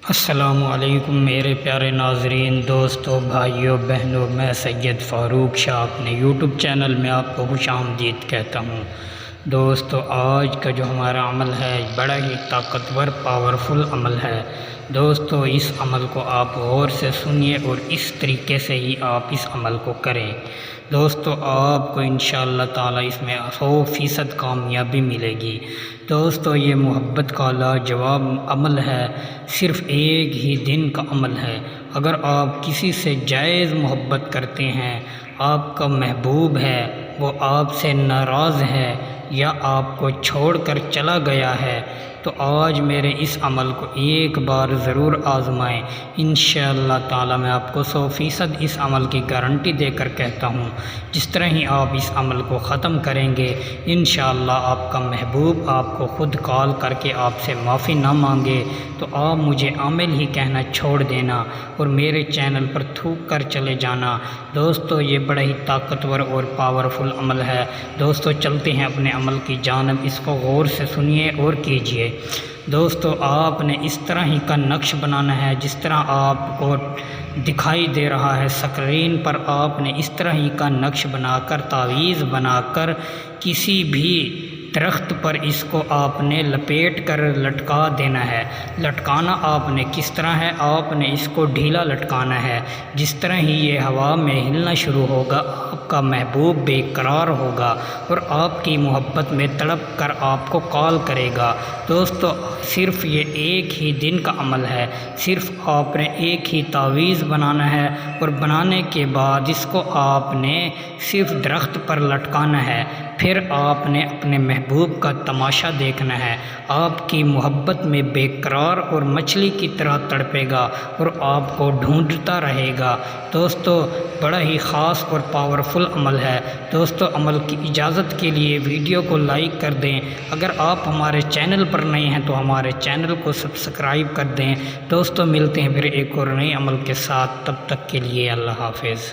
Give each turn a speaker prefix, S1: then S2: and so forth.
S1: السلام علیکم میرے پیارے ناظرین، دوستوں، بھائیوں، بہنوں، میں سید فاروق شاہ اپنے یوٹیوب چینل میں آپ کو خوش آمدید کہتا ہوں۔ دوستوں، آج کا جو ہمارا عمل ہے بڑا ہی طاقتور پاورفل عمل ہے۔ دوستوں، اس عمل کو آپ غور سے سنیے اور اس طریقے سے ہی آپ اس عمل کو کریں۔ دوستوں، آپ کو انشاءاللہ تعالی اس میں 100% کامیابی ملے گی۔ دوستوں، یہ محبت کا لاجواب عمل ہے، صرف ایک ہی دن کا عمل ہے۔ اگر آپ کسی سے جائز محبت کرتے ہیں، آپ کا محبوب ہے، وہ آپ سے ناراض ہے یا آپ کو چھوڑ کر چلا گیا ہے، تو آج میرے اس عمل کو ایک بار ضرور آزمائیں۔ انشاءاللہ تعالی میں آپ کو 100% اس عمل کی گارنٹی دے کر کہتا ہوں، جس طرح ہی آپ اس عمل کو ختم کریں گے، انشاءاللہ آپ کا محبوب آپ کو خود کال کر کے آپ سے معافی نہ مانگے تو آپ مجھے عامل ہی کہنا چھوڑ دینا اور میرے چینل پر تھوک کر چلے جانا۔ دوستو، یہ بڑا ہی طاقتور اور پاورفل عمل ہے۔ دوستو، چلتے ہیں اپنے عمل کی جانب، اس کو غور سے سنیے اور کیجئے۔ دوستو، آپ نے اس طرح ہی کا نقش بنانا ہے جس طرح آپ کو دکھائی دے رہا ہے اسکرین پر۔ آپ نے اس طرح ہی کا نقش بنا کر، تعویذ بنا کر، کسی بھی درخت پر اس کو آپ نے لپیٹ کر لٹکا دینا ہے۔ لٹکانا آپ نے کس طرح ہے؟ آپ نے اس کو ڈھیلا لٹکانا ہے۔ جس طرح ہی یہ ہوا میں ہلنا شروع ہوگا، آپ کا محبوب بے قرار ہوگا اور آپ کی محبت میں تڑپ کر آپ کو کال کرے گا۔ دوستو، صرف یہ ایک ہی دن کا عمل ہے، صرف آپ نے ایک ہی تعویذ بنانا ہے اور بنانے کے بعد اس کو آپ نے صرف درخت پر لٹکانا ہے۔ پھر آپ نے اپنے محبوب کا تماشا دیکھنا ہے، آپ کی محبت میں بے قرار اور مچھلی کی طرح تڑپے گا اور آپ کو ڈھونڈتا رہے گا۔ دوستو، بڑا ہی خاص اور پاورفل عمل ہے۔ دوستو، عمل کی اجازت کے لیے ویڈیو کو لائک کر دیں۔ اگر آپ ہمارے چینل پر نئے ہیں تو ہمارے چینل کو سبسکرائب کر دیں۔ دوستو، ملتے ہیں پھر ایک اور نئے عمل کے ساتھ، تب تک کے لیے اللہ حافظ۔